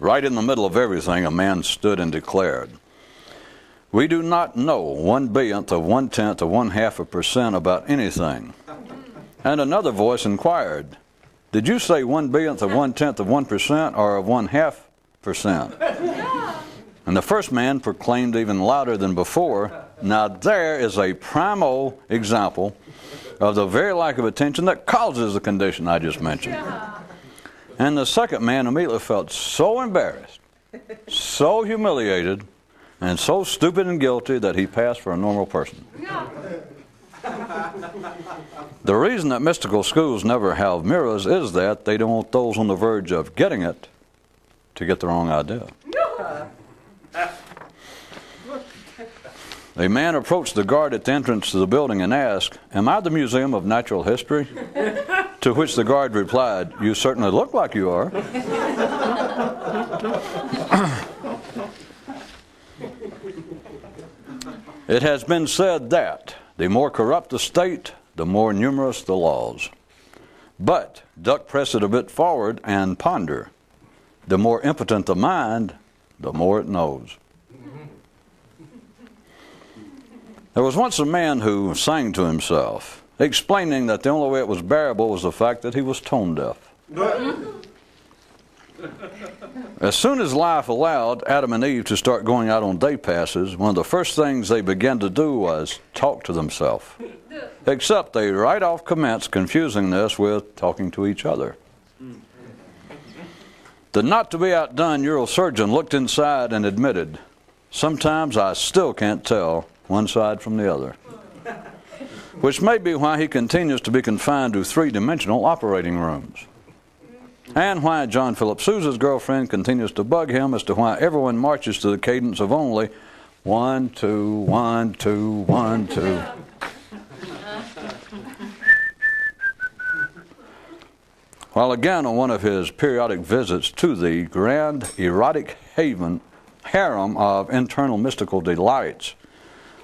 right in the middle of everything, a man stood and declared, "We do not know 1/1,000,000 of 1/10 of 0.5% about anything." And another voice inquired, "Did you say 1/1,000,000 of 1/10 of 1% or of 0.5%?" And the first man proclaimed even louder than before, "Now there is a primal example of the very lack of attention that causes the condition I just mentioned." And the second man immediately felt so embarrassed, so humiliated, and so stupid and guilty that he passed for a normal person. The reason that mystical schools never have mirrors is that they don't want those on the verge of getting it to get the wrong idea. A man approached the guard at the entrance to the building and asked, "Am I the Museum of Natural History?" To which the guard replied, "You certainly look like you are." It has been said that the more corrupt the state, the more numerous the laws. But duck press it a bit forward and ponder. The more impotent the mind, the more it knows. There was once a man who sang to himself, explaining that the only way it was bearable was the fact that he was tone deaf. As soon as life allowed Adam and Eve to start going out on day passes, one of the first things they began to do was talk to themselves. Except they right off commenced confusing this with talking to each other. The not-to-be-outdone neurosurgeon looked inside and admitted, "Sometimes I still can't tell one side from the other." Which may be why he continues to be confined to three-dimensional operating rooms. And why John Philip Sousa's girlfriend continues to bug him as to why everyone marches to the cadence of only 1, 2, 1, 2, 1, 2. While again on one of his periodic visits to the grand erotic harem of internal mystical delights,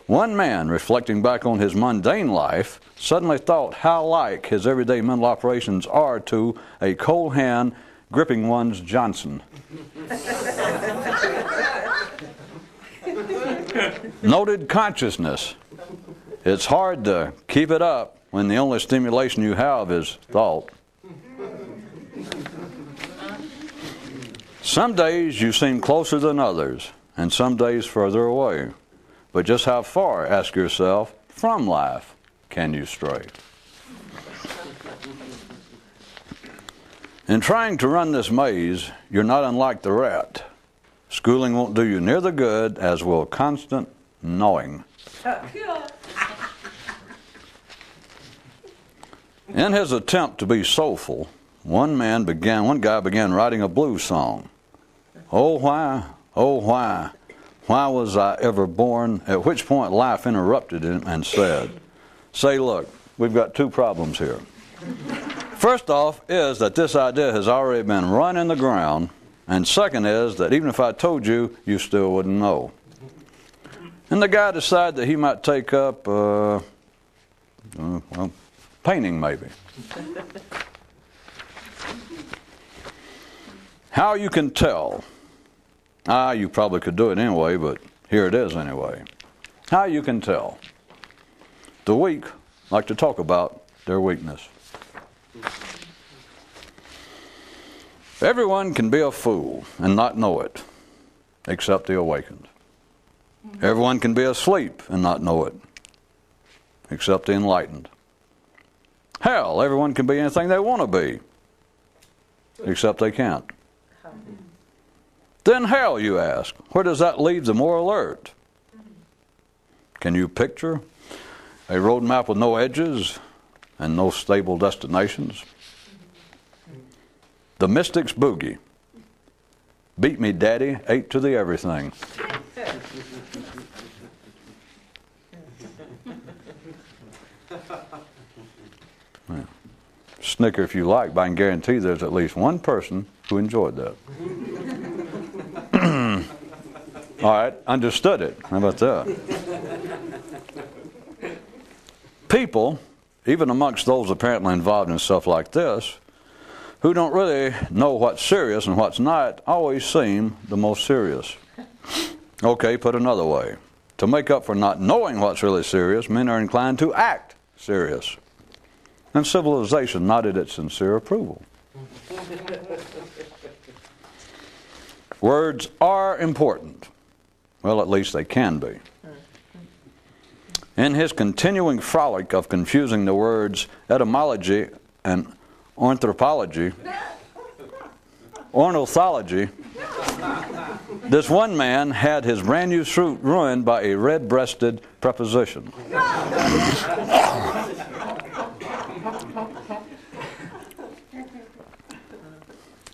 one man, reflecting back on his mundane life, suddenly thought how like his everyday mental operations are to a cold hand gripping one's Johnson. Noted consciousness. It's hard to keep it up when the only stimulation you have is thought. Some days you seem closer than others, and some days further away. But just how far, ask yourself, from life can you stray? In trying to run this maze, you're not unlike the rat. Schooling won't do you near the good, as will constant gnawing. In his attempt to be soulful, one guy began writing a blues song. Oh why was I ever born? At which point life interrupted him and said, "Say, look, we've got two problems here. First off is that this idea has already been run in the ground, and second is that even if I told you, you still wouldn't know." And the guy decided that he might take up, painting maybe. How you can tell. You probably could do it anyway, but here it is anyway. How you can tell. The weak like to talk about their weakness. Everyone can be a fool and not know it, except the awakened. Everyone can be asleep and not know it, except the enlightened. Hell, everyone can be anything they want to be, except they can't. Then hell, you ask, where does that leave the more alert? Can you picture a road map with no edges and no stable destinations? The mystic's boogie. Beat me, daddy, 8 to the everything. Well, snicker if you like, but I can guarantee there's at least one person who enjoyed that. All right, understood it. How about that? People, even amongst those apparently involved in stuff like this, who don't really know what's serious and what's not always seem the most serious. Okay, put another way. To make up for not knowing what's really serious, men are inclined to act serious. And civilization nodded its sincere approval. Words are important. Well, at least they can be. In his continuing frolic of confusing the words etymology and ornithology, this one man had his brand new suit ruined by a red-breasted preposition.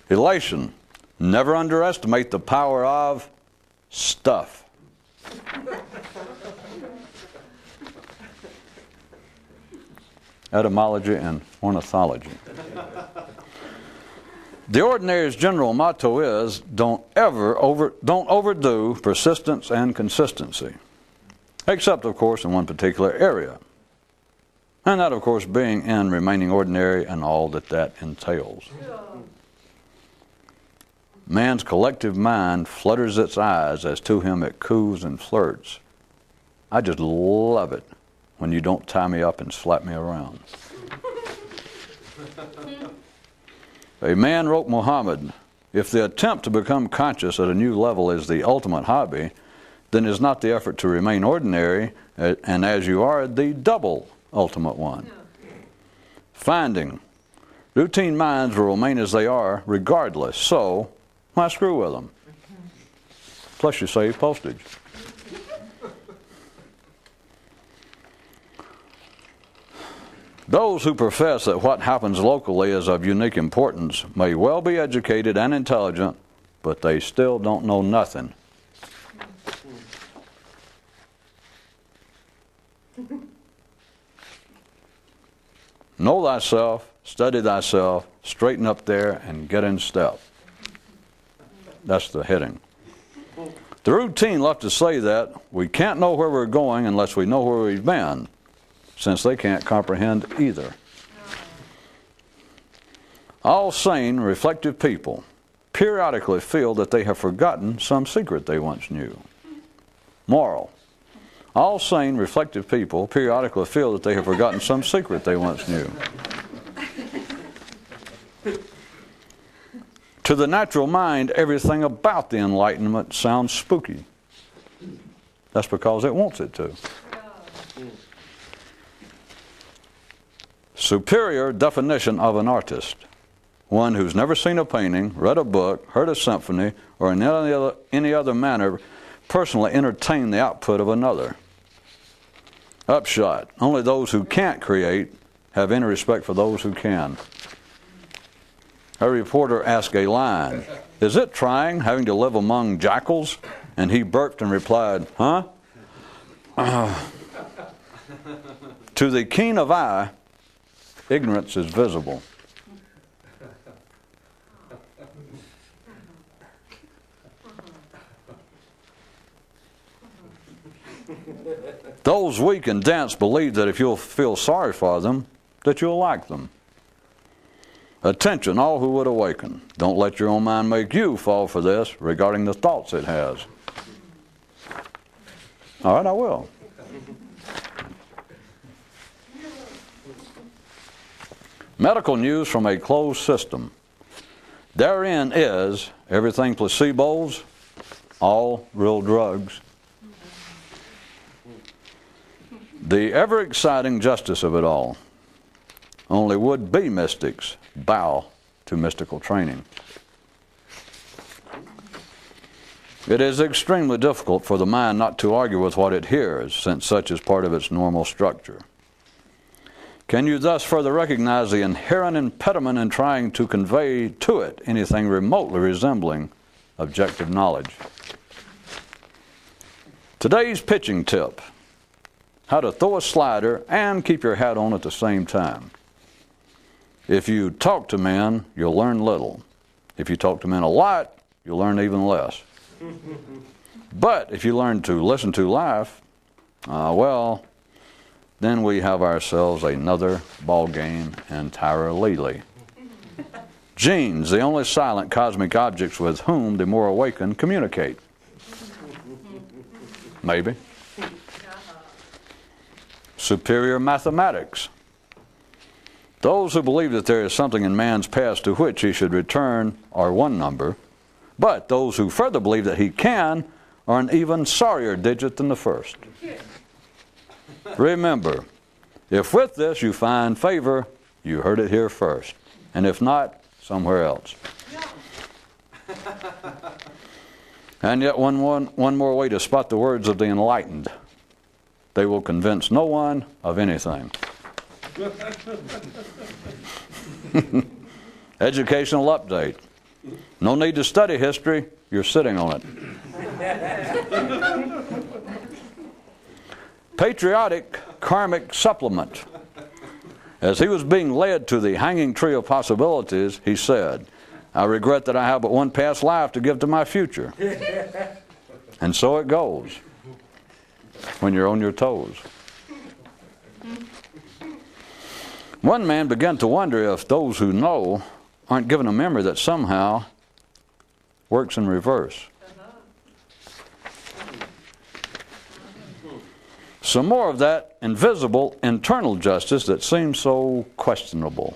Elation. Never underestimate the power of stuff. Etymology and ornithology. The ordinary's general motto is, don't overdo persistence and consistency. Except, of course, in one particular area. And that, of course, being in remaining ordinary and all that that entails. Man's collective mind flutters its eyes as to him it coos and flirts. I just love it when you don't tie me up and slap me around. A man wrote Muhammad, if the attempt to become conscious at a new level is the ultimate hobby, then is not the effort to remain ordinary and as you are the double ultimate one. Finding, routine minds will remain as they are regardless, so why screw with them? Plus you save postage. Those who profess that what happens locally is of unique importance may well be educated and intelligent, but they still don't know nothing. Know thyself, study thyself, straighten up there, and get in step. That's the heading. The routine left to say that we can't know where we're going unless we know where we've been, since they can't comprehend either. All sane, reflective people periodically feel that they have forgotten some secret they once knew. Moral. All sane, reflective people periodically feel that they have forgotten some secret they once knew. To the natural mind, everything about the Enlightenment sounds spooky. That's because it wants it to. Superior definition of an artist. One who's never seen a painting, read a book, heard a symphony, or in any other manner personally entertained the output of another. Upshot. Only those who can't create have any respect for those who can. A reporter asked a lion, is it trying having to live among jackals? And he burped and replied, huh? To the keen of eye, ignorance is visible. Those weak and dense believe that if you'll feel sorry for them, that you'll like them. Attention, all who would awaken. Don't let your own mind make you fall for this regarding the thoughts it has. All right, I will. Medical news from a closed system. Therein is everything placebos, all real drugs. The ever-exciting justice of it all. Only would-be mystics bow to mystical training. It is extremely difficult for the mind not to argue with what it hears, since such is part of its normal structure. Can you thus further recognize the inherent impediment in trying to convey to it anything remotely resembling objective knowledge? Today's pitching tip: how to throw a slider and keep your hat on at the same time. If you talk to men, you'll learn little. If you talk to men a lot, you'll learn even less. But if you learn to listen to life, well, then we have ourselves another ball game entirely. Genes, the only silent cosmic objects with whom the more awakened communicate. Maybe. Superior mathematics. Those who believe that there is something in man's past to which he should return are one number, but those who further believe that he can are an even sorrier digit than the first. Remember, if with this you find favor, you heard it here first, and if not, somewhere else. And yet one more way to spot the words of the enlightened. They will convince no one of anything. Educational update. No need to study history, you're sitting on it. Patriotic karmic supplement. As he was being led to the hanging tree of possibilities, he said, I regret that I have but one past life to give to my future. And so it goes when you're on your toes. One man began to wonder if those who know aren't given a memory that somehow works in reverse. Some more of that invisible internal justice that seems so questionable.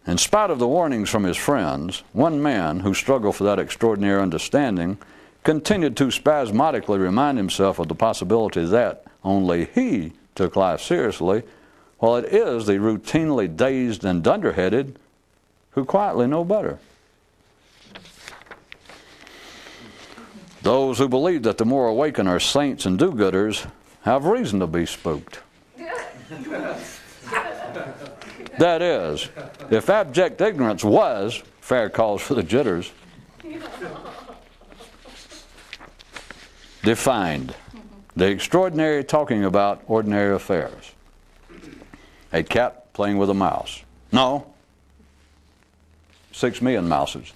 In spite of the warnings from his friends, one man who struggled for that extraordinary understanding continued to spasmodically remind himself of the possibility that only he took life seriously, while it is the routinely dazed and dunderheaded who quietly know better. Those who believe that the more awakened are saints and do-gooders have reason to be spooked. That is, if abject ignorance was fair cause for the jitters. Defined. The extraordinary talking about ordinary affairs. A cat playing with a mouse. No. 6 million mouses.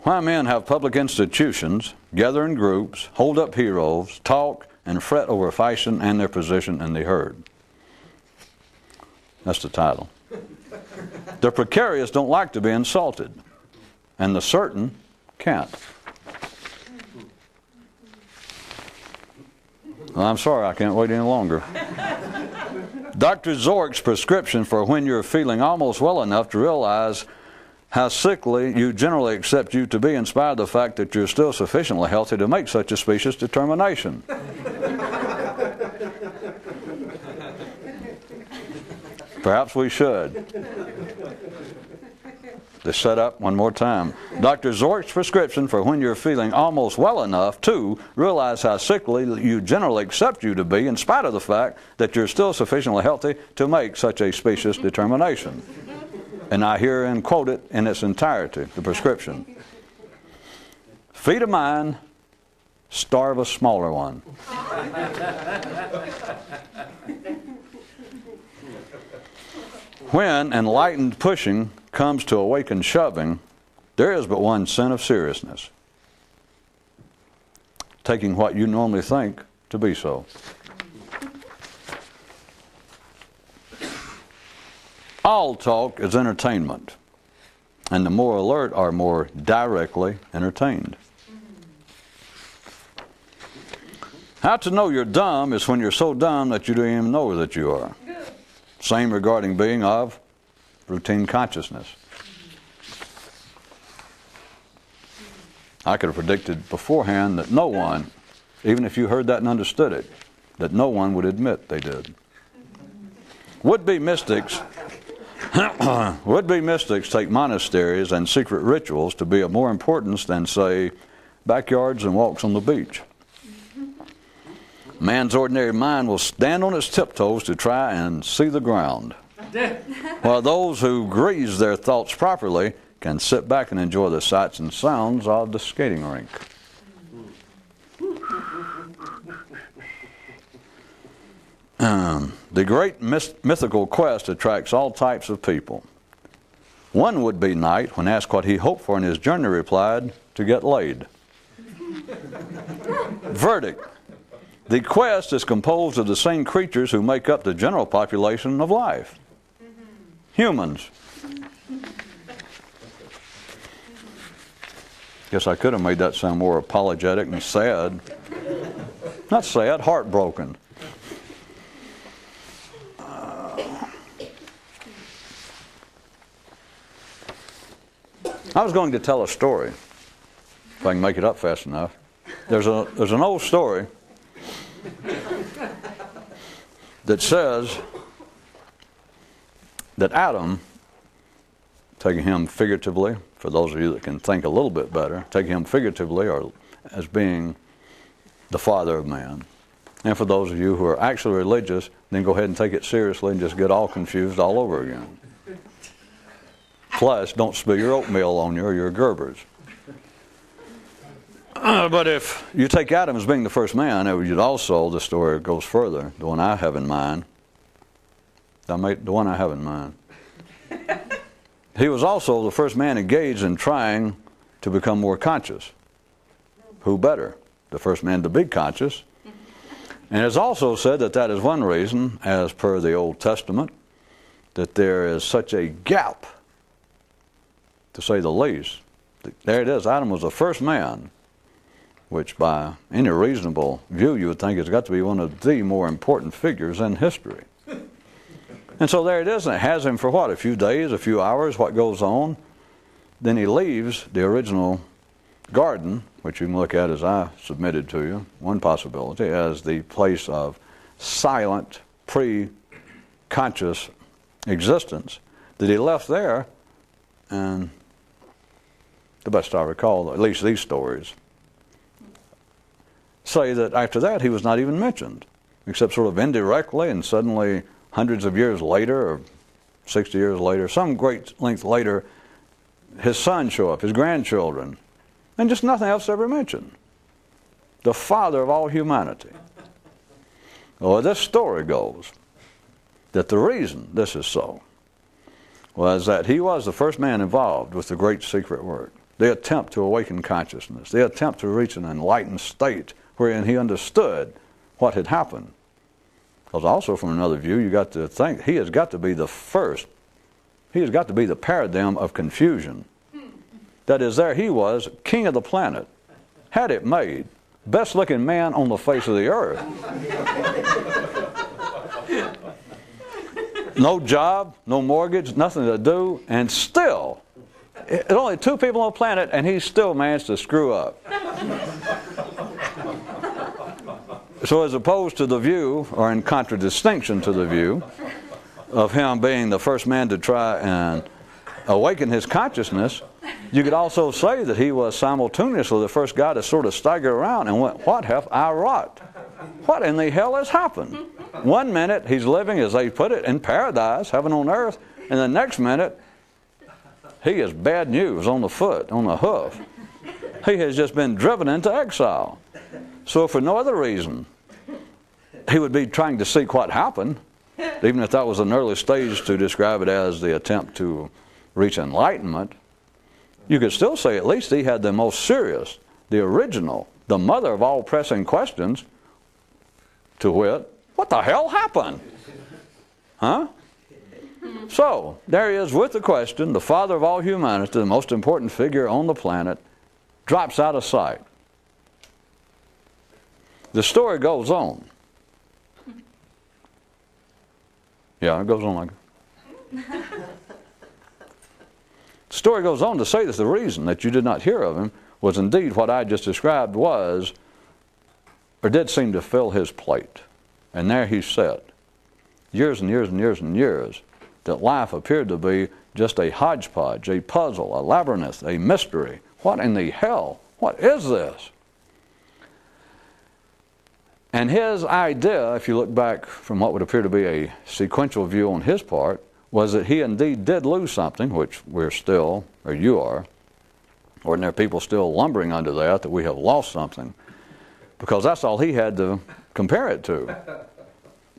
Why men have public institutions, gather in groups, hold up heroes, talk, and fret over fashion and their position in the herd. That's the title. The precarious don't like to be insulted, and the certain can't. Well, I'm sorry, I can't wait any longer. Dr. Zork's prescription for when you're feeling almost well enough to realize how sickly you generally accept you to be in spite of the fact that you're still sufficiently healthy to make such a specious determination. Perhaps we should. To set up one more time. Dr. Zork's prescription for when you're feeling almost well enough to realize how sickly you generally accept you to be in spite of the fact that you're still sufficiently healthy to make such a specious determination. And I herein quote it in its entirety, the prescription. Feed a mind, starve a smaller one. When enlightened pushing comes to awakened shoving, there is but one sin of seriousness. Taking what you normally think to be so. All talk is entertainment, and the more alert are more directly entertained. How to know you're dumb is when you're so dumb that you don't even know that you are. Same regarding being of routine consciousness. I could have predicted beforehand that no one, even if you heard that and understood it, that no one would admit they did. Would-be mystics take monasteries and secret rituals to be of more importance than, say, backyards and walks on the beach. Man's ordinary mind will stand on its tiptoes to try and see the ground, while those who grease their thoughts properly can sit back and enjoy the sights and sounds of the skating rink. The great mythical quest attracts all types of people. One would-be knight, when asked what he hoped for in his journey, replied, to get laid. Verdict. The quest is composed of the same creatures who make up the general population of life. Humans. Guess I could have made that sound more apologetic and sad. Not sad, heartbroken. I was going to tell a story, if I can make it up fast enough. There's an old story that says that Adam, taking him figuratively, for those of you that can think a little bit better, taking him figuratively or as being the father of man. And for those of you who are actually religious, then go ahead and take it seriously and just get all confused all over again. Plus, don't spill your oatmeal on you or your Gerbers. But if you take Adam as being the first man, you'd also, the story goes further, the one I have in mind. He was also the first man engaged in trying to become more conscious. Who better? The first man to be conscious. And it's also said that that is one reason, as per the Old Testament, that there is such a gap, to say the least. There it is. Adam was the first man, which by any reasonable view you would think has got to be one of the more important figures in history. And so there it is, and it has him for what, a few days, a few hours, what goes on. Then he leaves the original garden, which you can look at as I submitted to you, one possibility, as the place of silent, pre-conscious existence, that he left there, and the best I recall, at least these stories, say that after that he was not even mentioned, except sort of indirectly, and suddenly hundreds of years later, or 60 years later, some great length later, his sons show up, his grandchildren, and just nothing else ever mentioned. The father of all humanity. Well, this story goes that the reason this is so was that he was the first man involved with the great secret work, the attempt to awaken consciousness, the attempt to reach an enlightened state wherein he understood what had happened. Because also from another view, you got to think, he has got to be the first, he has got to be the paradigm of confusion. That is, there he was, king of the planet, had it made, best looking man on the face of the earth. No job, no mortgage, nothing to do, and still, there's only two people on the planet, and he still managed to screw up. So as opposed to the view, or in contradistinction to the view, of him being the first man to try and awaken his consciousness, you could also say that he was simultaneously the first guy to sort of stagger around and went, what have I wrought? What in the hell has happened? One minute he's living, as they put it, in paradise, heaven on earth, and the next minute he is bad news on the foot, on the hoof. He has just been driven into exile. So for no other reason, he would be trying to seek what happened, even if that was an early stage to describe it as the attempt to reach enlightenment. You could still say at least he had the most serious, the original, the mother of all pressing questions, to wit, what the hell happened? Huh? So, there he is with the question, the father of all humanity, the most important figure on the planet, drops out of sight. The story goes on. Yeah, it goes on like that. The story goes on to say that the reason that you did not hear of him was indeed what I just described was, or did seem to fill his plate. And there he sat, years and years and years and years, that life appeared to be just a hodgepodge, a puzzle, a labyrinth, a mystery. What in the hell? What is this? And his idea, if you look back from what would appear to be a sequential view on his part, was that he indeed did lose something, which we're still, or you are, ordinary people still lumbering under that we have lost something, because that's all he had to compare it to.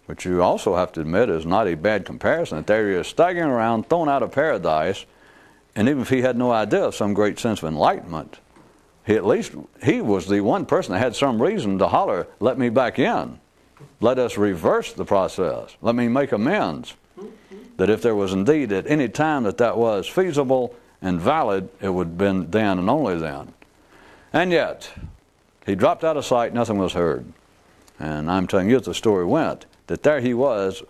Which you also have to admit is not a bad comparison, that there he is staggering around, thrown out of paradise, and even if he had no idea of some great sense of enlightenment, he was the one person that had some reason to holler, let me back in. Let us reverse the process. Let me make amends. That if there was indeed at any time that was feasible and valid, it would have been then and only then. And yet, he dropped out of sight, nothing was heard. And I'm telling you, as the story went, that there he was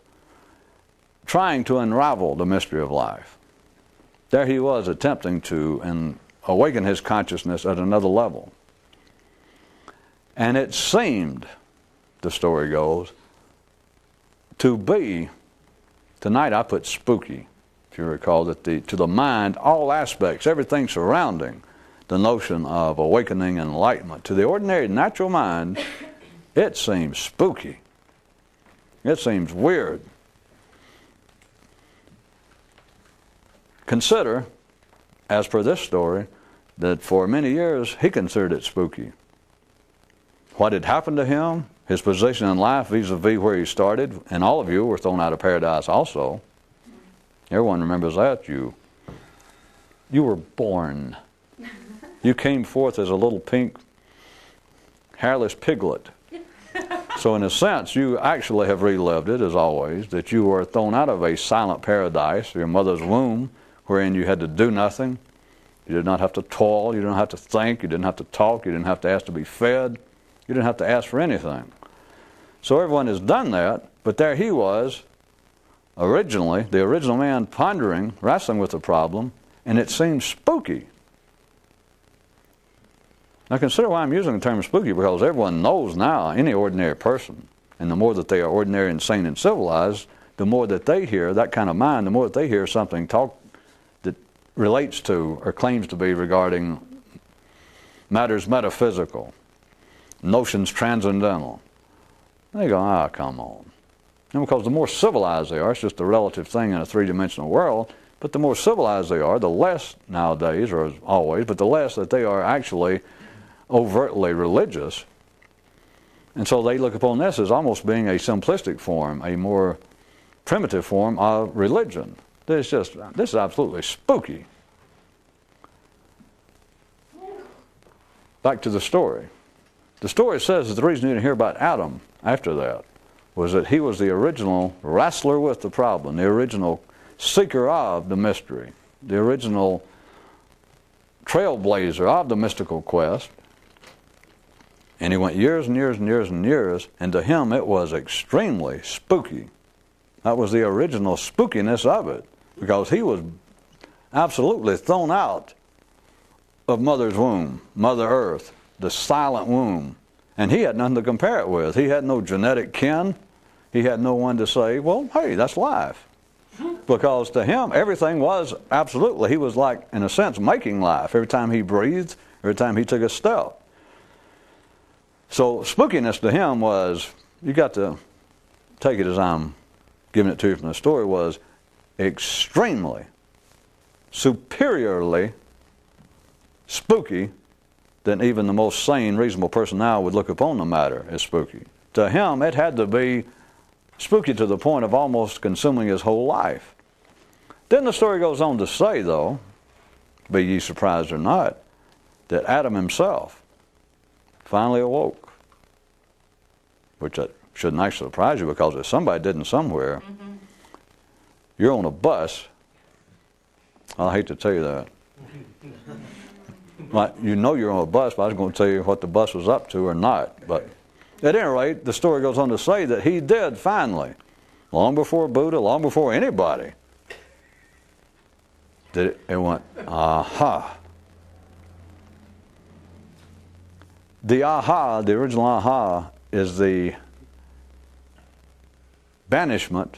trying to unravel the mystery of life. There he was attempting to awaken his consciousness at another level. And it seemed, the story goes, to be, tonight I put spooky, if you recall, that to the mind, all aspects, everything surrounding the notion of awakening and enlightenment, to the ordinary natural mind, it seems spooky. It seems weird. Consider, as per this story, that for many years he considered it spooky. What had happened to him, his position in life vis-a-vis where he started, and all of you were thrown out of paradise also. Everyone remembers that. You were born. You came forth as a little pink, hairless piglet. So in a sense, you actually have relived it, as always, that you were thrown out of a silent paradise, your mother's womb, wherein you had to do nothing. You did not have to toil. You didn't have to think. You didn't have to talk. You didn't have to ask to be fed. You didn't have to ask for anything. So everyone has done that, but there he was, originally, the original man pondering, wrestling with the problem, and it seems spooky. Now consider why I'm using the term spooky, because everyone knows now, any ordinary person, and the more that they are ordinary and sane and civilized, the more that they hear, that kind of mind, the more that they hear something talk that relates to or claims to be regarding matters metaphysical, notions transcendental. They go, come on. And because the more civilized they are, it's just a relative thing in a three-dimensional world, but the more civilized they are, the less nowadays, or as always, but the less that they are actually overtly religious. And so they look upon this as almost being a simplistic form, a more primitive form of religion. This is absolutely spooky. Back to the story. The story says that the reason you didn't hear about Adam after that was that he was the original wrestler with the problem, the original seeker of the mystery, the original trailblazer of the mystical quest. And he went years and years and years and years, and to him it was extremely spooky. That was the original spookiness of it, because he was absolutely thrown out of Mother's womb, Mother Earth, the silent womb. And he had nothing to compare it with. He had no genetic kin. He had no one to say, well, hey, that's life. Because to him, everything was absolutely, he was like, in a sense, making life. Every time he breathed, every time he took a step. So spookiness to him was, you got to take it as I'm giving it to you from the story, was extremely, superiorly spooky than even the most sane, reasonable person now would look upon the matter as spooky. To him, it had to be spooky to the point of almost consuming his whole life. Then the story goes on to say, though, be ye surprised or not, that Adam himself finally awoke. Which that shouldn't actually surprise you, because if somebody didn't somewhere, you're on a bus. I hate to tell you that. Like, you know you're on a bus, but I was going to tell you what the bus was up to or not. But at any rate, the story goes on to say that he did finally, long before Buddha, long before anybody, that it went, aha. The aha, the original aha, is the banishment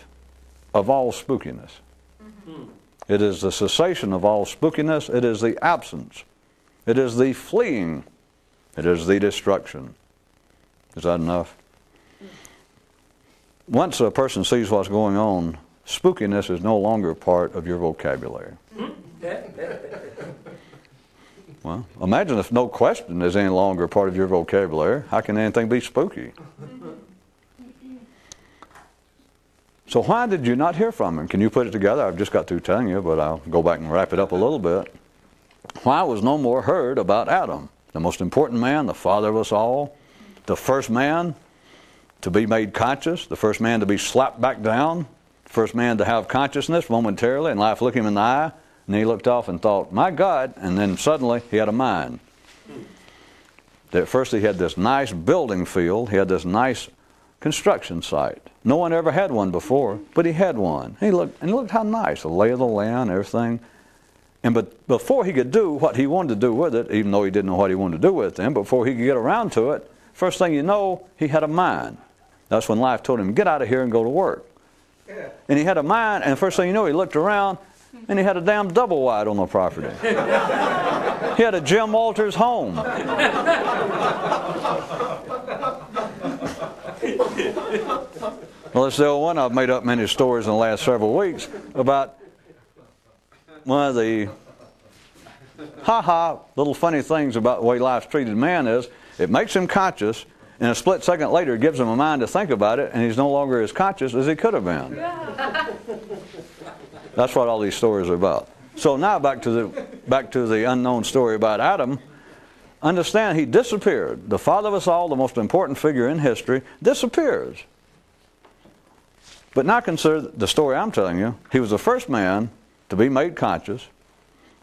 of all spookiness. It is the cessation of all spookiness. It is the absence. It is the fleeing. It is the destruction. Is that enough? Once a person sees what's going on, spookiness is no longer part of your vocabulary. Well, imagine if no question is any longer part of your vocabulary. How can anything be spooky? So why did you not hear from him? Can you put it together? I've just got through telling you, but I'll go back and wrap it up a little bit. Why was no more heard about Adam? the most important man, the father of us all, the first man to be made conscious, the first man to be slapped back down, the first man to have consciousness momentarily, and life looked him in the eye, and he looked off and thought, my God, and then suddenly he had a mind. At first he had this nice building field, he had this nice construction site. No one ever had one before, but he had one. He looked how nice, the lay of the land, everything. But before he could do what he wanted to do with it, even though he didn't know what he wanted to do with it, before he could get around to it, first thing you know, he had a mind. That's when life told him, get out of here and go to work. Yeah. And he had a mind, and the first thing you know, he looked around, and he had a damn double wide on the property. He had a Jim Walters home. Well, it's the old one. I've made up many stories in the last several weeks about one of the little funny things about the way life's treated man is it makes him conscious, and a split second later it gives him a mind to think about it, and he's no longer as conscious as he could have been. That's what all these stories are about. So now back to the unknown story about Adam. Understand, he disappeared. The father of us all, the most important figure in history, disappears. But now consider the story I'm telling you. He was the first man to be made conscious.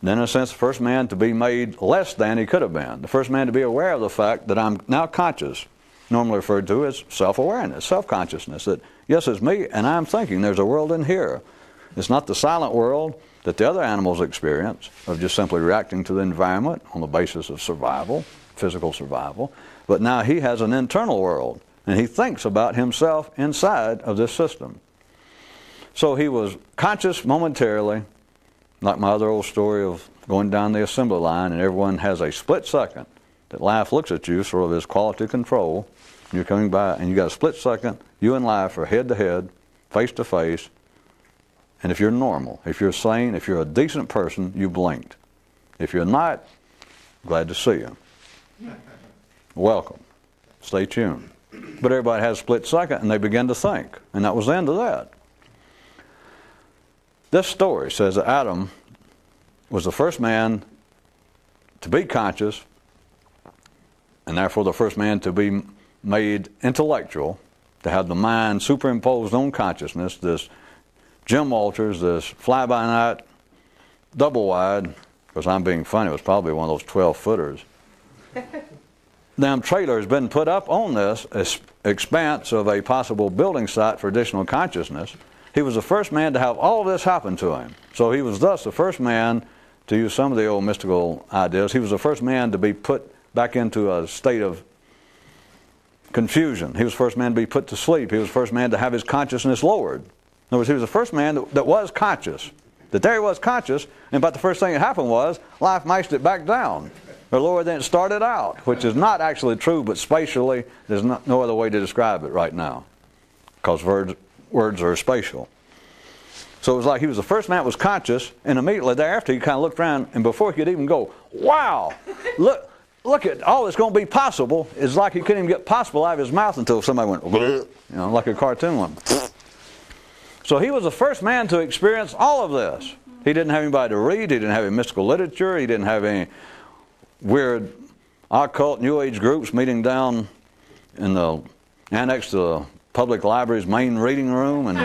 Then, in a sense, the first man to be made less than he could have been. The first man to be aware of the fact that I'm now conscious, normally referred to as self-awareness, self-consciousness, that, yes, it's me, and I'm thinking there's a world in here. It's not the silent world that the other animals experience of just simply reacting to the environment on the basis of survival, physical survival. But now he has an internal world, and he thinks about himself inside of this system. So he was conscious momentarily, like my other old story of going down the assembly line, and everyone has a split second that life looks at you, sort of as quality control. And you're coming by, and you got a split second. You and life are head to head, face to face. And if you're normal, if you're sane, if you're a decent person, you blinked. If you're not, glad to see you. Welcome. Stay tuned. But everybody has a split second, and they begin to think. And that was the end of that. This story says that Adam was the first man to be conscious, and therefore the first man to be made intellectual, to have the mind superimposed on consciousness, this Jim Walters, this fly-by-night, double-wide, because I'm being funny, it was probably one of those 12-footers. Damn trailer has been put up on this expanse of a possible building site for additional consciousness. He was the first man to have all of this happen to him. So he was thus the first man, to use some of the old mystical ideas, he was the first man to be put back into a state of confusion. He was the first man to be put to sleep. He was the first man to have his consciousness lowered. In other words, he was the first man that was conscious. That there he was conscious, and about the first thing that happened was life mashed it back down, or lower than it started out, which is not actually true, but spatially there's no other way to describe it right now, because words are spatial. So it was like he was the first man that was conscious, and immediately thereafter he kind of looked around, and before he could even go, wow, look at all that's going to be possible, it's like he couldn't even get possible out of his mouth until somebody went, like a cartoon went. So he was the first man to experience all of this. He didn't have anybody to read. He didn't have any mystical literature. He didn't have any weird occult New Age groups meeting down in the annex to the public library's main reading room. And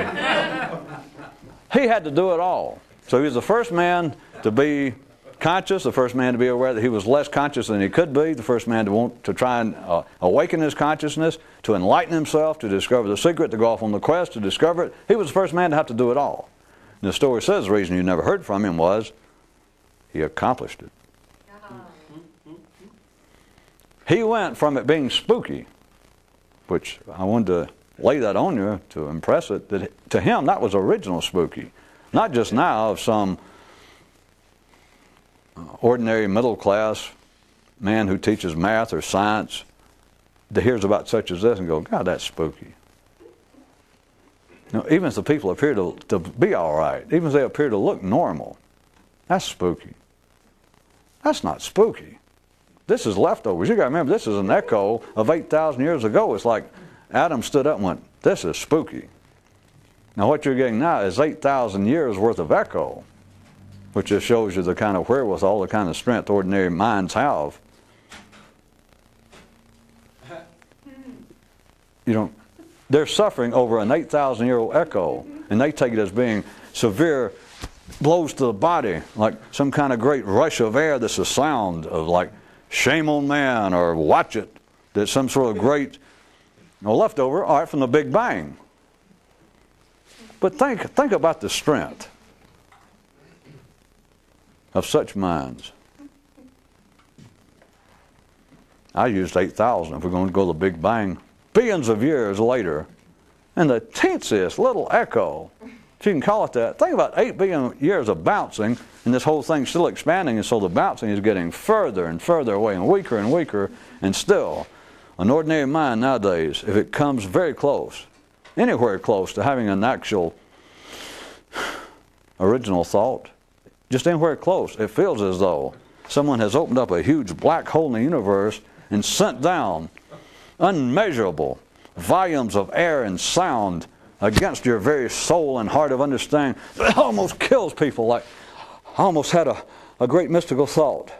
he had to do it all. So he was the first man to be conscious, the first man to be aware that he was less conscious than he could be, the first man to want to try and awaken his consciousness, to enlighten himself, to discover the secret, to go off on the quest, to discover it. He was the first man to have to do it all. And the story says the reason you never heard from him was he accomplished it. He went from it being spooky, which I wanted to lay that on you to impress it, that to him that was original spooky. Not just now of some ordinary middle class man who teaches math or science that hears about such as this and go, God, that's spooky. Now, even if the people appear to be all right, even if they appear to look normal, that's spooky. That's not spooky. This is leftovers. You got to remember, this is an echo of 8,000 years ago. It's like Adam stood up and went, this is spooky. Now what you're getting now is 8,000 years worth of echo, which just shows you the kind of wherewithal, the kind of strength ordinary minds have they're suffering over an 8,000-year-old echo, and they take it as being severe blows to the body, like some kind of great rush of air that's a sound of like shame on man or watch it. That's some sort of great leftover art from the Big Bang. But think about the strength of such minds. I used 8,000 if we're going to go to the Big Bang. Billions of years later, and the teensiest little echo, if you can call it that. Think about 8 billion years of bouncing, and this whole thing's still expanding, and so the bouncing is getting further and further away, and weaker, and still, an ordinary mind nowadays, if it comes very close, anywhere close to having an actual original thought, just anywhere close, it feels as though someone has opened up a huge black hole in the universe and sent down unmeasurable volumes of air and sound against your very soul and heart of understanding. It almost kills people. Like, I almost had a great mystical thought.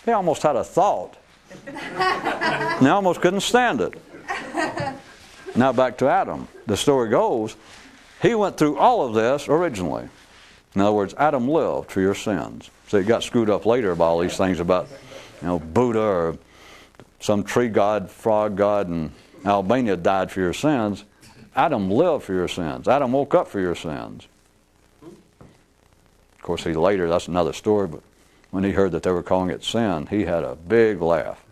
He almost had a thought. And I almost couldn't stand it. Now back to Adam. The story goes, he went through all of this originally. In other words, Adam lived for your sins. So it got screwed up later by all these things about, Buddha or some tree god, frog god in Albania died for your sins. Adam lived for your sins. Adam woke up for your sins. Of course, he later, that's another story, but when he heard that they were calling it sin, he had a big laugh.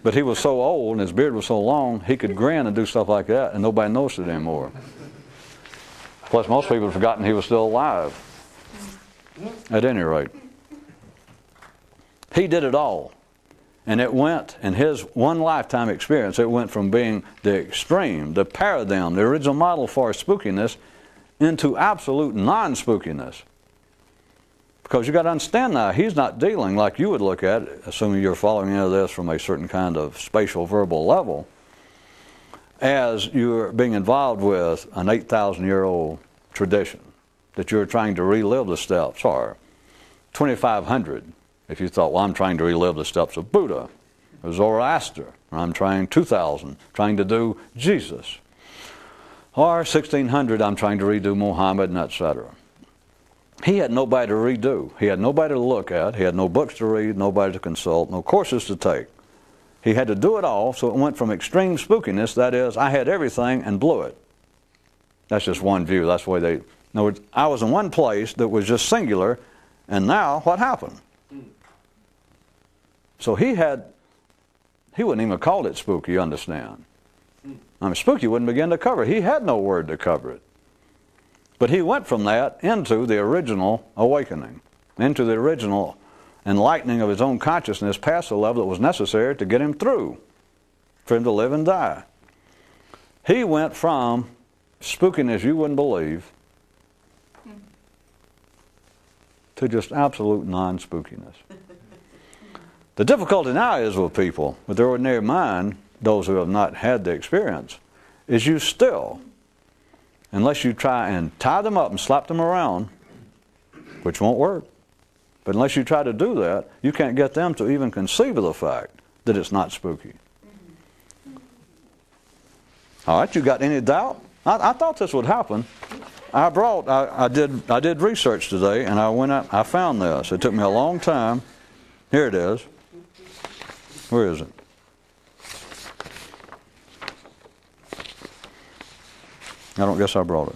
But he was so old and his beard was so long, he could grin and do stuff like that, and nobody noticed it anymore. Plus, most people have forgotten he was still alive. At any rate, he did it all. And it went, in his one lifetime experience, it went from being the extreme, the paradigm, the original model for spookiness, into absolute non-spookiness. Because you got to understand now, he's not dealing like you would look at it, assuming you're following into this from a certain kind of spatial verbal level, as you're being involved with an 8,000-year-old tradition, that you're trying to relive the steps, or 2,500. If you thought, well, I'm trying to relive the steps of Buddha, or Zoroaster, or I'm trying 2,000, trying to do Jesus. Or 1,600, I'm trying to redo Muhammad, and etc. He had nobody to redo. He had nobody to look at. He had no books to read, nobody to consult, no courses to take. He had to do it all, so it went from extreme spookiness, that is, I had everything and blew it. That's just one view. That's the way they... In other words, I was in one place that was just singular, and now what happened? So he wouldn't even have called it spooky, you understand. I mean, spooky wouldn't begin to cover it. He had no word to cover it. But he went from that into the original awakening, into the original enlightening of his own consciousness past the level that was necessary to get him through, for him to live and die. He went from spookiness you wouldn't believe to just absolute non-spookiness. The difficulty now is with people, with their ordinary mind, those who have not had the experience, is you still, unless you try and tie them up and slap them around, which won't work, but unless you try to do that, you can't get them to even conceive of the fact that it's not spooky. All right, you got any doubt? I thought this would happen. I did research today, and I went out, I found this. It took me a long time. Here it is. Where is it? I don't guess I brought it.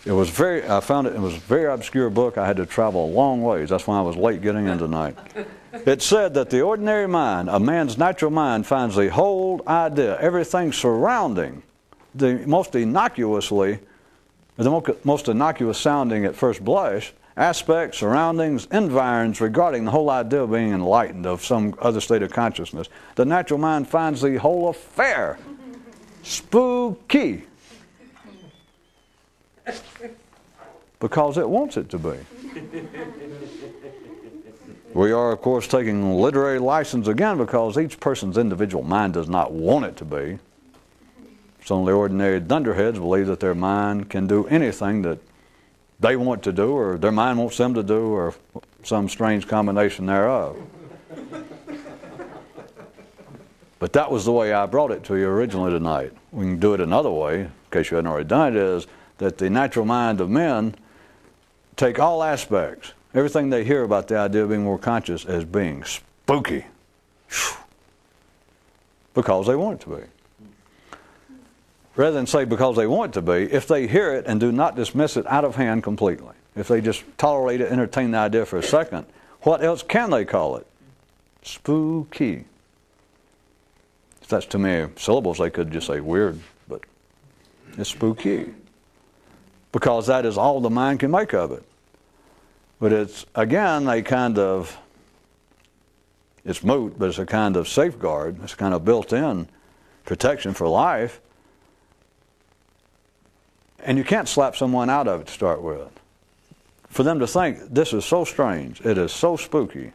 I found it was a very obscure book. I had to travel a long ways. That's why I was late getting in tonight. It said that the ordinary mind, a man's natural mind, finds the whole idea, everything surrounding, the most innocuous sounding at first blush, aspects, surroundings, environs regarding the whole idea of being enlightened, of some other state of consciousness. The natural mind finds the whole affair spooky because it wants it to be. We are, of course, taking literary license again because each person's individual mind does not want it to be. Some of the ordinary dunderheads believe that their mind can do anything that they want to do, or their mind wants them to do, or some strange combination thereof. But that was the way I brought it to you originally tonight. We can do it another way, in case you hadn't already done it, is that the natural mind of men take all aspects, everything they hear about the idea of being more conscious, as being spooky. Because they want it to be. Rather than say because they want it to be, if they hear it and do not dismiss it out of hand completely, if they just tolerate it, entertain the idea for a second, what else can they call it? Spooky. If that's too many syllables, they could just say weird, but it's spooky. Because that is all the mind can make of it. But it's, again, a kind of, it's moot, but it's a kind of safeguard. It's a kind of built-in protection for life. And you can't slap someone out of it to start with. For them to think, this is so strange, it is so spooky.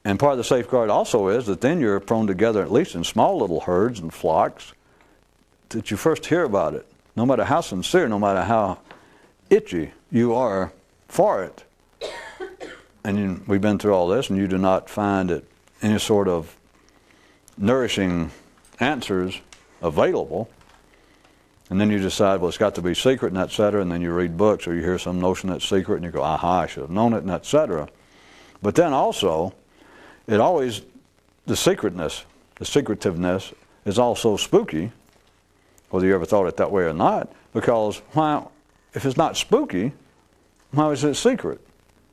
And part of the safeguard also is that then you're prone to gather, at least in small little herds and flocks, that you first hear about it. No matter how sincere, no matter how itchy you are for it. And we've been through all this, and you do not find it any sort of nourishing answers available. And then you decide, well, it's got to be secret, and et cetera, and then you read books, or you hear some notion that's secret, and you go, aha, I should have known it, and et cetera. But then also, it always, the secretiveness is also spooky, whether you ever thought it that way or not, because if it's not spooky, why is it secret?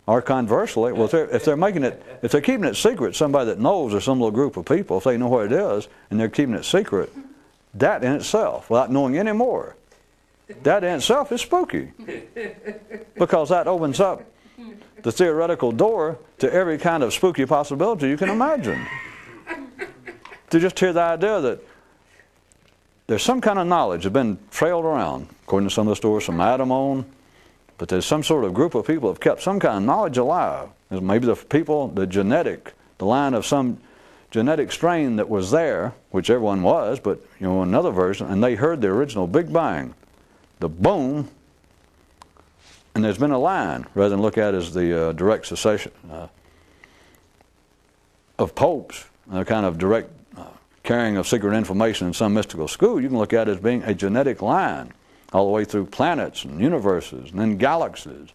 Or conversely, well, if they're keeping it secret, somebody that knows, or some little group of people, if they know what it is, and they're keeping it secret, that in itself, without knowing any more, that in itself is spooky. Because that opens up the theoretical door to every kind of spooky possibility you can imagine. To just hear the idea that there's some kind of knowledge that's been trailed around, according to some of the stories from Adam on, but there's some sort of group of people that have kept some kind of knowledge alive. There's maybe the people, the line of some genetic strain that was there, which everyone was, but another version, and they heard the original Big Bang, the boom, and there's been a line, rather than look at it as the direct cessation of popes, a kind of direct carrying of secret information in some mystical school. You can look at it as being a genetic line all the way through planets and universes, and then galaxies,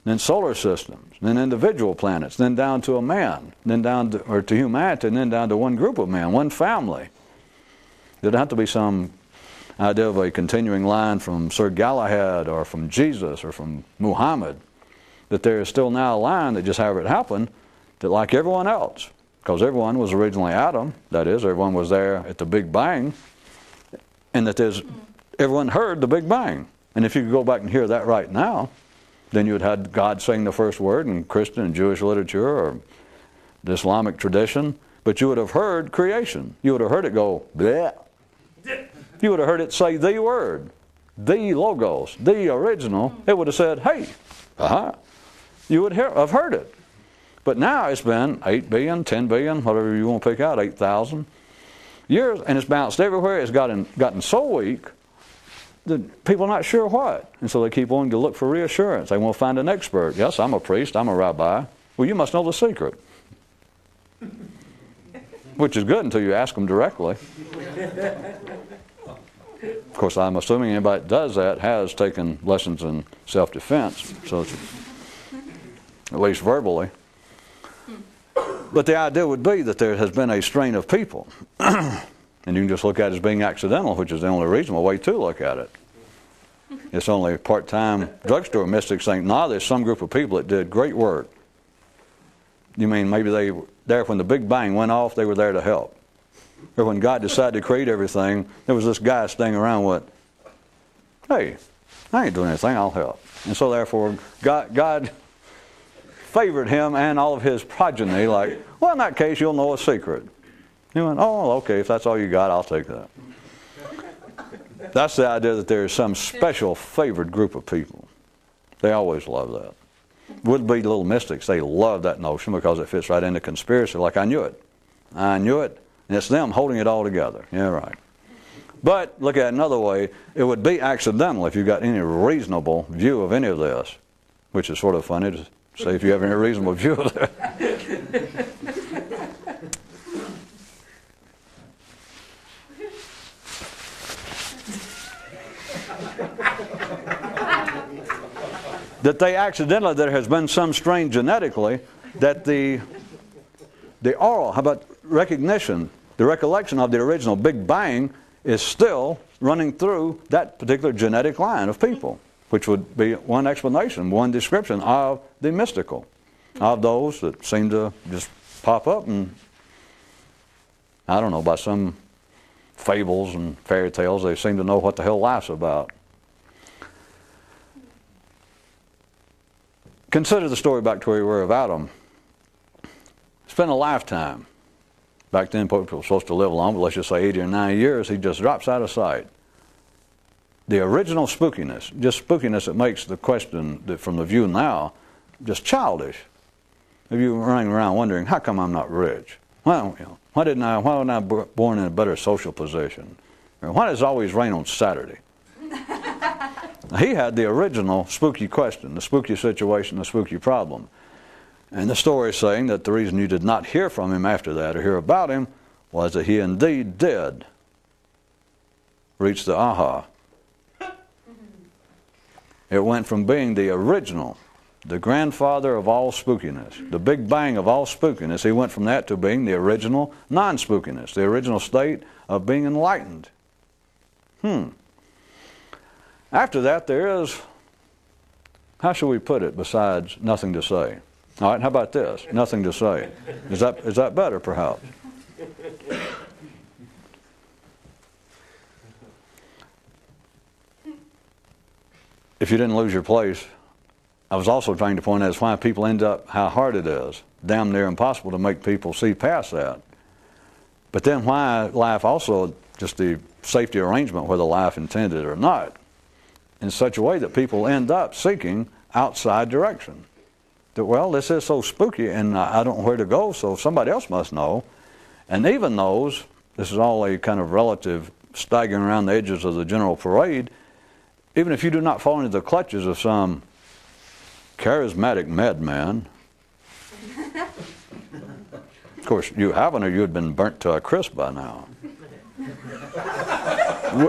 then solar systems, then individual planets, then down to a man, then down to humanity, and then down to one group of men, one family. There doesn't have to be some idea of a continuing line from Sir Galahad or from Jesus or from Muhammad, that there is still now a line that just however it happened, that like everyone else, because everyone was originally Adam, that is, everyone was there at the Big Bang, and that everyone heard the Big Bang. And if you could go back and hear that right now, then you would have God saying the first word in Christian and Jewish literature or the Islamic tradition, but you would have heard creation. You would have heard it go, bleh. You would have heard it say the word, the logos, the original. It would have said, hey, aha. You would have heard it. But now it's been 8 billion, 10 billion, whatever you want to pick out, 8,000 years, and it's bounced everywhere. It's gotten so weak that people are not sure what. And so they keep wanting to look for reassurance. They want to find an expert. Yes, I'm a priest, I'm a rabbi. Well, you must know the secret. Which is good until you ask them directly. Of course, I'm assuming anybody that does that has taken lessons in self-defense, so it's, at least verbally. But the idea would be that there has been a strain of people. And you can just look at it as being accidental, which is the only reasonable way to look at it. It's only part-time drugstore mystics think, nah, there's some group of people that did great work. You mean maybe they were there when the Big Bang went off, they were there to help. Or when God decided to create everything, there was this guy staying around with, hey, I ain't doing anything, I'll help. And so therefore, God favored him and all of his progeny, like, well, in that case, you'll know a secret. He went, oh, okay, if that's all you got, I'll take that. That's the idea that there is some special favored group of people. They always love that. Would-be little mystics, they love that notion because it fits right into conspiracy, like I knew it. I knew it, and it's them holding it all together. Yeah, right. But look at it another way, it would be accidental if you got any reasonable view of any of this, which is sort of funny to say if you have any reasonable view of that. that they accidentally, there has been some strain genetically, that the oral, how about recognition, the recollection of the original Big Bang is still running through that particular genetic line of people, which would be one explanation, one description of the mystical, of those that seem to just pop up and, I don't know, by some fables and fairy tales, they seem to know what the hell life's about. Consider the story back to where we were of Adam. Spent a lifetime. Back then, people were supposed to live long, but let's just say 80 or 90 years, he just drops out of sight. The original spookiness, just spookiness that makes the question that from the view now just childish. If you running around wondering, how come I'm not rich? Well, you know, why wasn't I born in a better social position? Or why does it always rain on Saturday? He had the original spooky question, the spooky situation, the spooky problem. And the story is saying that the reason you did not hear from him after that or hear about him was that he indeed did reach the aha. It went from being the original, the grandfather of all spookiness, the Big Bang of all spookiness, he went from that to being the original non-spookiness, the original state of being enlightened. After that, there is, how shall we put it besides nothing to say? All right, how about this? Nothing to say. Is that better, perhaps? If you didn't lose your place, I was also trying to point out is why people end up, how hard it is, damn near impossible to make people see past that. But then why life also, just the safety arrangement, whether life intended or not, in such a way that people end up seeking outside direction. That, well, this is so spooky and I don't know where to go, so somebody else must know. And even those, this is all a kind of relative staggering around the edges of the general parade, even if you do not fall into the clutches of some charismatic madman, of course you haven't or you had been burnt to a crisp by now.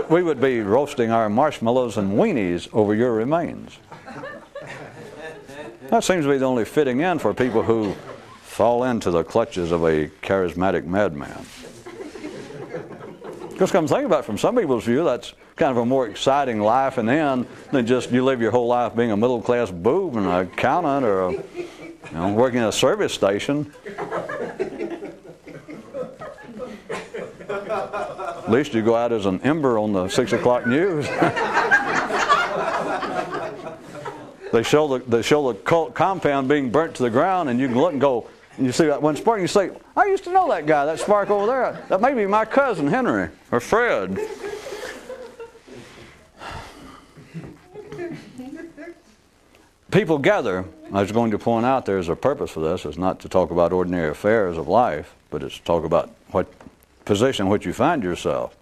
We would be roasting our marshmallows and weenies over your remains. That seems to be the only fitting in for people who fall into the clutches of a charismatic madman. Because come think about it, from some people's view, that's kind of a more exciting life and end than just you live your whole life being a middle-class boob and an accountant or working at a service station. At least you go out as an ember on the 6 o'clock news. They show the cult compound being burnt to the ground, and you can look and go, and you see that one spark, and you say, I used to know that guy, that spark over there. That may be my cousin Henry or Fred. People gather. I was going to point out there's a purpose for this. It's not to talk about ordinary affairs of life, but it's to talk about what position in which you find yourself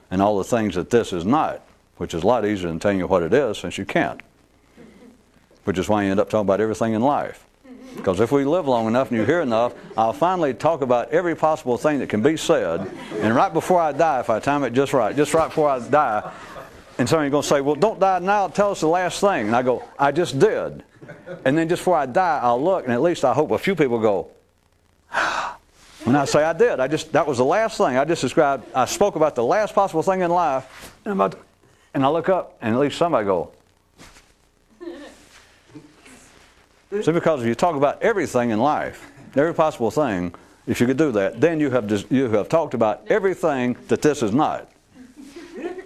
and all the things that this is not, which is a lot easier than telling you what it is since you can't. Which is why you end up talking about everything in life. Because if we live long enough and you hear enough, I'll finally talk about every possible thing that can be said. And right before I die, if I time it just right before I die, and somebody's going to say, well, don't die now, tell us the last thing. And I go, I just did. And then just before I die, I'll look, and at least I hope a few people go, when I say I did, that was the last thing. I just described, I spoke about the last possible thing in life, and I look up, and at least somebody go. See, because if you talk about everything in life, every possible thing, if you could do that, then you have talked about everything that this is not.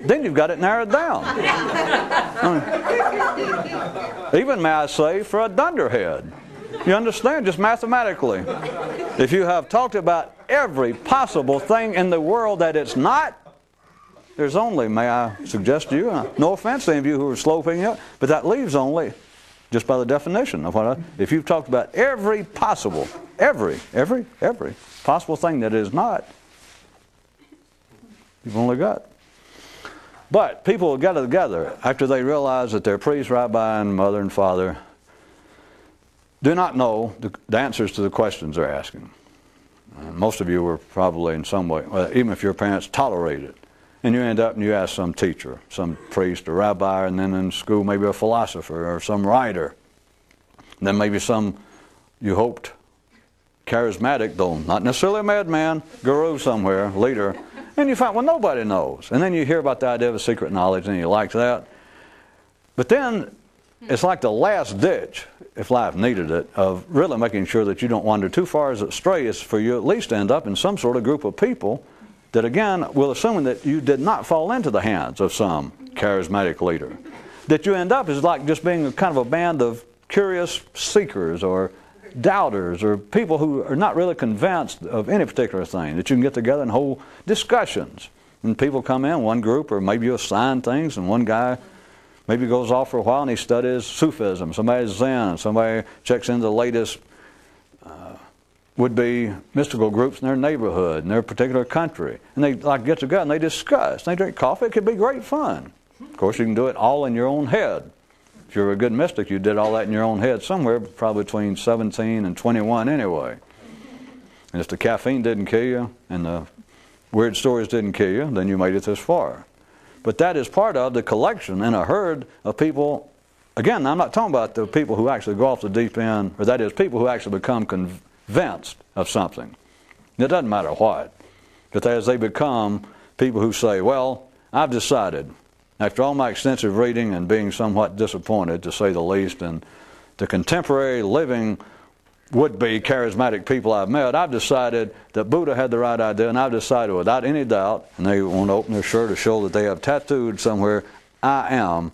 Then you've got it narrowed down. Even, may I say, for a dunderhead. You understand, just mathematically. If you have talked about every possible thing in the world that it's not, there's only, may I suggest to you, no offense to any of you who are sloping it, but that leaves only, just by the definition of what if you've talked about every possible, every possible thing that is not, you've only got. But people will gather together after they realize that their priest, rabbi, and mother and father do not know the answers to the questions they're asking. Most of you were probably in some way, well, even if your parents tolerate it, and you end up and you ask some teacher, some priest or rabbi, and then in school maybe a philosopher or some writer, Then maybe some, you hoped, charismatic, though not necessarily a madman, guru somewhere, leader. And you find, well, nobody knows. And then you hear about the idea of a secret knowledge, and you like that. But then it's like the last ditch, if life needed it, of really making sure that you don't wander too far astray, is for you at least to end up in some sort of group of people that, again, will assume that you did not fall into the hands of some charismatic leader. That you end up is like just being kind of a band of curious seekers or doubters or people who are not really convinced of any particular thing, that you can get together and hold discussions. And people come in, one group, or maybe you assign things, and one guy maybe goes off for a while and he studies Sufism, somebody's Zen, somebody checks into the latest would-be mystical groups in their neighborhood, in their particular country. And they like get together and they discuss, they drink coffee. It could be great fun. Of course, you can do it all in your own head. If you're a good mystic, you did all that in your own head somewhere, probably between 17 and 21 anyway. And if the caffeine didn't kill you and the weird stories didn't kill you, then you made it this far. But that is part of the collection in a herd of people. Again, I'm not talking about the people who actually go off the deep end, or that is people who actually become convinced of something. It doesn't matter what. But as they become people who say, well, I've decided, after all my extensive reading and being somewhat disappointed, to say the least, and the contemporary living would-be charismatic people I've met, I've decided that Buddha had the right idea, and I've decided without any doubt, and they want to open their shirt to show that they have tattooed somewhere, I am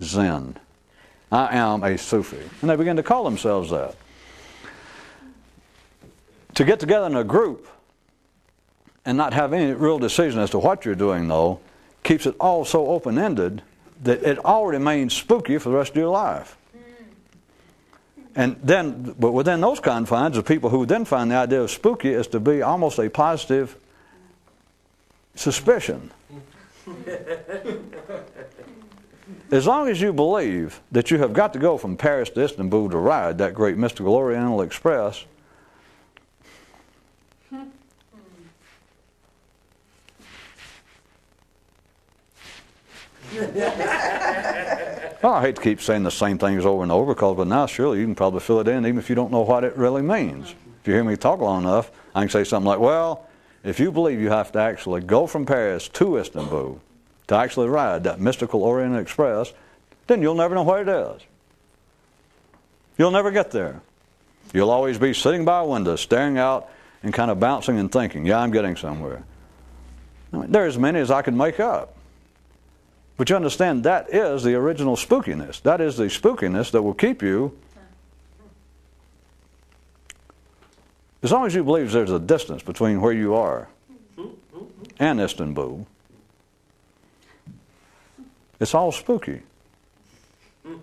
Zen. I am a Sufi. And they begin to call themselves that. To get together in a group and not have any real decision as to what you're doing, though, keeps it all so open-ended that it all remains spooky for the rest of your life. And then, but within those confines, the people who then find the idea of spooky is to be almost a positive suspicion. As long as you believe that you have got to go from Paris to Istanbul to ride that great mystical Oriental Express, well, I hate to keep saying the same things over and over, because by now surely you can probably fill it in even if you don't know what it really means. If you hear me talk long enough, I can say something like, well, if you believe you have to actually go from Paris to Istanbul to actually ride that mystical Oriental Express, then you'll never know what it is. You'll never get there. You'll always be sitting by a window, staring out and kind of bouncing and thinking, yeah, I'm getting somewhere. I mean, there are as many as I could make up. But you understand, that is the original spookiness. That is the spookiness that will keep you. As long as you believe there's a distance between where you are and Istanbul, it's all spooky. And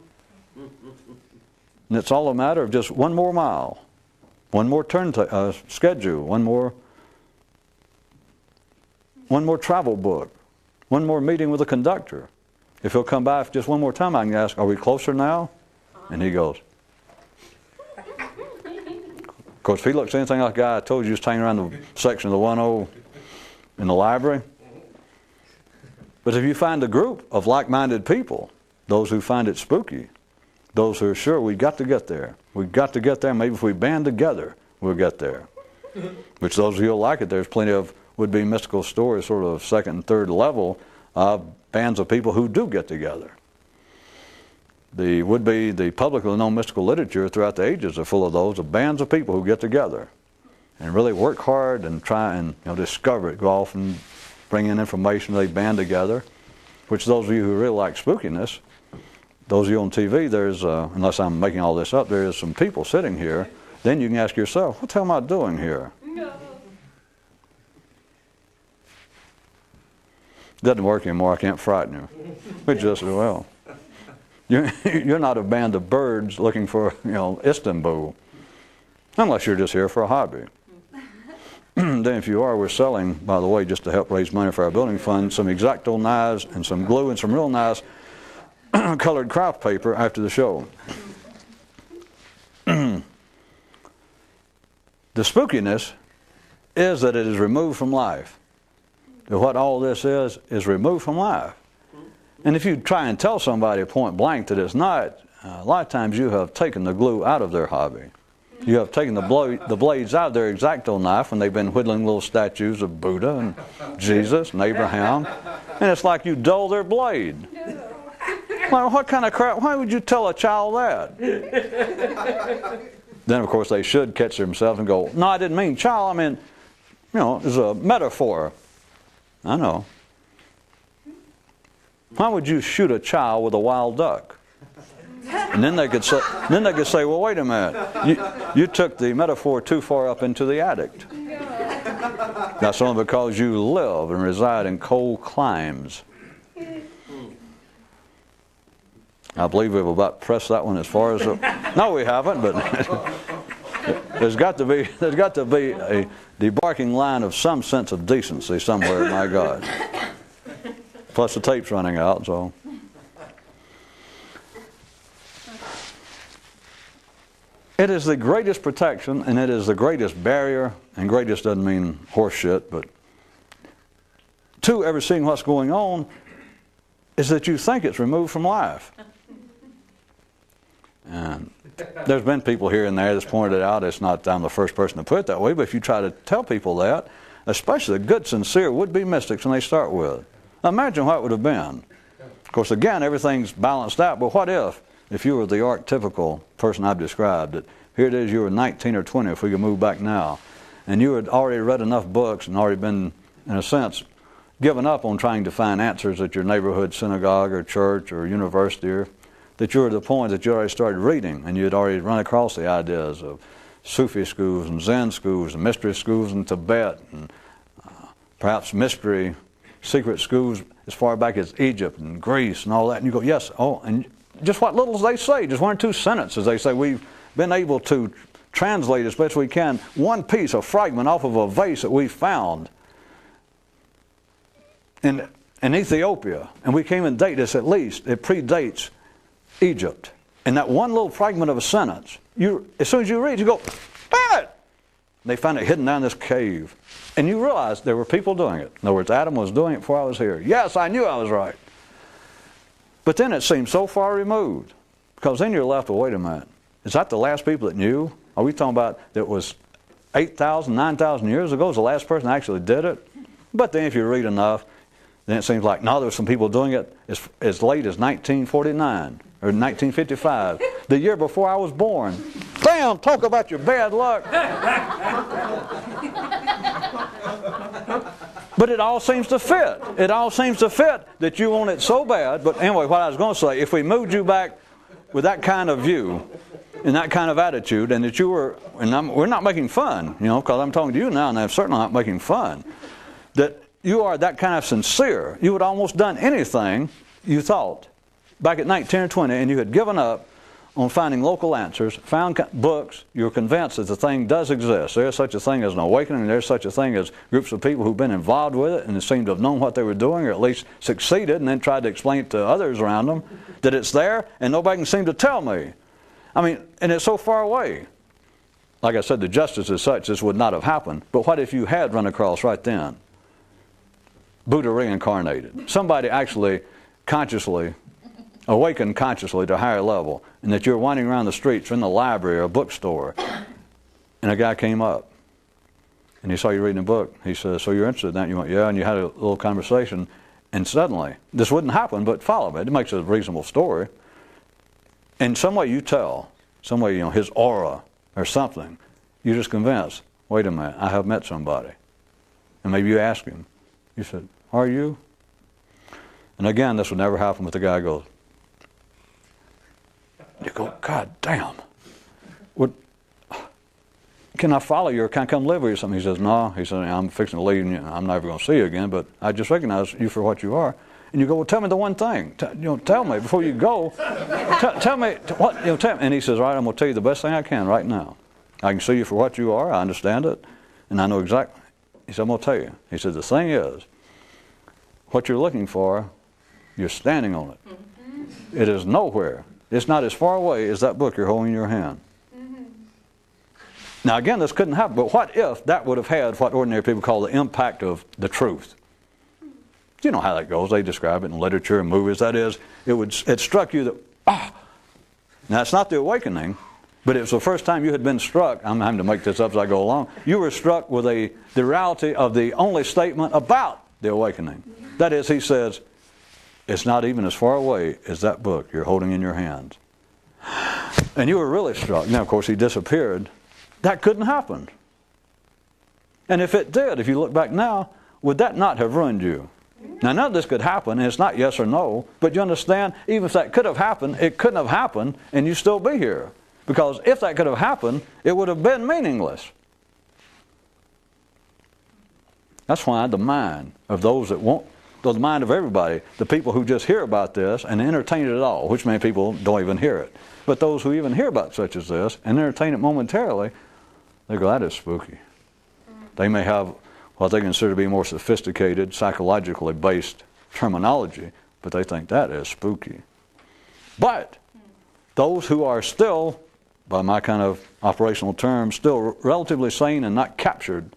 it's all a matter of just one more mile, one more turn schedule, one more travel book, one more meeting with the conductor. If he'll come by just one more time, I can ask, are we closer now? And he goes. Of course, if he looks anything like the guy I told you, just hanging around the section of the 1-0 in the library. But if you find a group of like-minded people, those who find it spooky, those who are sure we've got to get there. We've got to get there. Maybe if we band together, we'll get there. Which those of you who like it, there's plenty of would-be mystical stories, sort of second and third level, of bands of people who do get together. The publicly known mystical literature throughout the ages are full of those, of bands of people who get together and really work hard and try and discover it, go off and bring in information, they band together, which those of you who really like spookiness, those of you on TV, there's, unless I'm making all this up, there is some people sitting here, then you can ask yourself, what the hell am I doing here? No. Doesn't work anymore, I can't frighten you. But just as well. You're not a band of birds looking for, Istanbul. Unless you're just here for a hobby. Then if you are, we're selling, by the way, just to help raise money for our building fund, some X-Acto knives and some glue and some real nice colored craft paper after the show. The spookiness is that it is removed from life. That what all this is removed from life. And if you try and tell somebody point blank that it's not, a lot of times you have taken the glue out of their hobby. You have taken the blades out of their X-Acto knife when they've been whittling little statues of Buddha and Jesus and Abraham. And it's like you dull their blade. Well, what kind of crap? Why would you tell a child that? Then, of course, they should catch themselves and go, no, I didn't mean child. I mean, it's a metaphor. I know. Why would you shoot a child with a wild duck? And then they could say, well, wait a minute. You took the metaphor too far up into the attic. That's only because you live and reside in cold climes. I believe we've about pressed that one as far as... No, we haven't, but there's got to be a debarking line of some sense of decency somewhere, my God. Plus the tape's running out, so... It is the greatest protection, and it is the greatest barrier, and greatest doesn't mean horse shit, but to ever seeing what's going on is that you think it's removed from life. And there's been people here and there that's pointed out, it's not I'm the first person to put it that way, but if you try to tell people that, especially the good, sincere would-be mystics when they start with, imagine what it would have been. Of course, again, everything's balanced out, but what if you were the archetypical person I've described, that here it is, you were 19 or 20, if we could move back now, and you had already read enough books and already been, in a sense, given up on trying to find answers at your neighborhood synagogue or church or university, or that you were at the point that you already started reading and you had already run across the ideas of Sufi schools and Zen schools and mystery schools in Tibet and perhaps mystery secret schools as far back as Egypt and Greece and all that, and you go, yes, and just what little they say, just one or two sentences they say, we've been able to translate as best we can one piece, a fragment off of a vase that we found in Ethiopia, and we can't even date this, at least it predates Egypt. And that one little fragment of a sentence, as soon as you read, you go, ah! They find it hidden down this cave. And you realize there were people doing it. In other words, Adam was doing it before I was here. Yes, I knew I was right. But then it seems so far removed. Because then you're left with, wait a minute, is that the last people that knew? Are we talking about that was 8,000, 9,000 years ago was the last person that actually did it? But then if you read enough, then it seems like, no, there were some people doing it as late as 1949 or 1955, the year before I was born. Bam! Talk about your bad luck. But it all seems to fit. It all seems to fit that you want it so bad. But anyway, what I was going to say, if we moved you back with that kind of view and that kind of attitude, and that you were, and we're not making fun, because I'm talking to you now, and I'm certainly not making fun, that you are that kind of sincere, you would almost done anything you thought back at 19 or 20, and you had given up on finding local answers, found books, you're convinced that the thing does exist. There's such a thing as an awakening, there's such a thing as groups of people who've been involved with it and seem to have known what they were doing, or at least succeeded, and then tried to explain it to others around them, that it's there, and nobody can seem to tell me. I mean, and it's so far away. Like I said, the justice is such, this would not have happened. But what if you had run across right then Buddha reincarnated? Somebody actually consciously awakened consciously to a higher level, and that you're wandering around the streets or in the library or a bookstore, and a guy came up and he saw you reading a book. He says, so you're interested in that? You went, yeah, and you had a little conversation, and suddenly, this wouldn't happen, but follow it. It makes it a reasonable story. In some way you tell, some way, his aura or something, you're just convinced, wait a minute, I have met somebody. And maybe you ask him, you said, are you? And again, this would never happen, but the guy goes, you go, God damn. Can I follow you or can I come live with you or something? He says, no. He says, I'm fixing to leave and I'm never going to see you again, but I just recognize you for what you are. And you go, well, tell me the one thing. Tell me before you go. Tell me what, tell me. And he says, all right, I'm going to tell you the best thing I can right now. I can see you for what you are. I understand it. And I know exactly. He said, I'm going to tell you. He said, the thing is, what you're looking for, you're standing on it. Mm-hmm. It is nowhere. It's not as far away as that book you're holding in your hand. Mm-hmm. Now again, this couldn't happen, but what if that would have had what ordinary people call the impact of the truth? You know how that goes. They describe it in literature and movies. That is, it struck you that, Now, it's not the awakening, but it was the first time you had been struck. I'm having to make this up as I go along. You were struck with the reality of the only statement about the awakening. That is, he says, it's not even as far away as that book you're holding in your hands. And you were really struck. Now, of course, he disappeared. That couldn't happen. And if it did, if you look back now, would that not have ruined you? Now, none of this could happen, and it's not yes or no, but you understand, even if that could have happened, it couldn't have happened, and you'd still be here. Because if that could have happened, it would have been meaningless. That's why the mind of those that won't, the mind of everybody, the people who just hear about this and entertain it at all, which many people don't even hear it. But those who even hear about such as this and entertain it momentarily, they go, that is spooky. They may have what they consider to be more sophisticated, psychologically based terminology, but they think that is spooky. But those who are still, by my kind of operational terms, still relatively sane and not captured,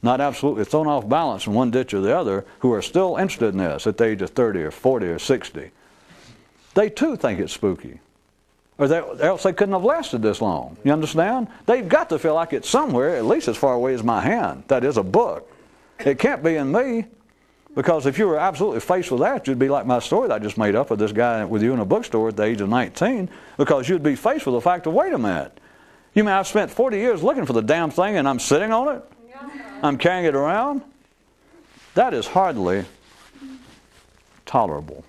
not absolutely thrown off balance in one ditch or the other, who are still interested in this at the age of 30 or 40 or 60, they too think it's spooky. Or else they couldn't have lasted this long. You understand? They've got to feel like it's somewhere, at least as far away as my hand. That is a book. It can't be in me. Because if you were absolutely faced with that, you'd be like my story that I just made up of this guy with you in a bookstore at the age of 19. Because you'd be faced with the fact of, wait a minute. You mean I've spent 40 years looking for the damn thing and I'm sitting on it? I'm carrying it around? That is hardly tolerable.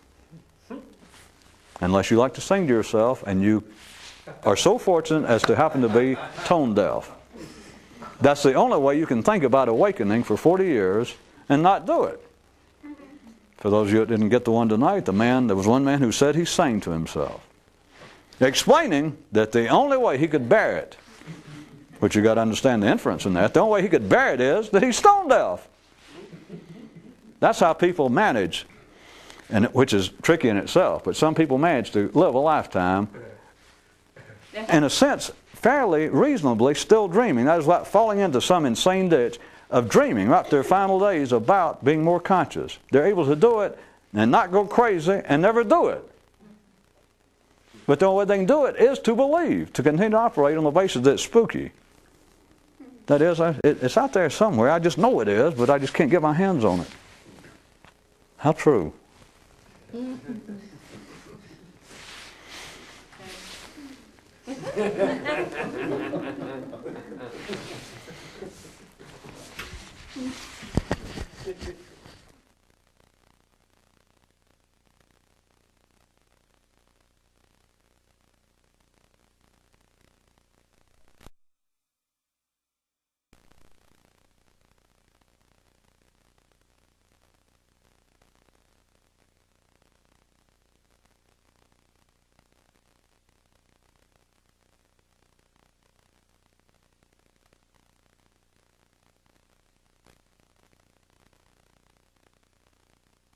Unless you like to sing to yourself and you are so fortunate as to happen to be tone deaf. That's the only way you can think about awakening for 40 years and not do it. For those of you that didn't get the one tonight, there was one man who said he sang to himself, explaining that the only way he could bear it, which you got to understand the inference in that, the only way he could bear it is that he's stone deaf. That's how people manage, and which is tricky in itself, but some people manage to live a lifetime, in a sense, fairly reasonably still dreaming. That is like falling into some insane ditch of dreaming right to their final days about being more conscious. They're able to do it and not go crazy and never do it. But the only way they can do it is to believe, to continue to operate on the basis that it's spooky. That is, it's out there somewhere. I just know it is, but I just can't get my hands on it. How true.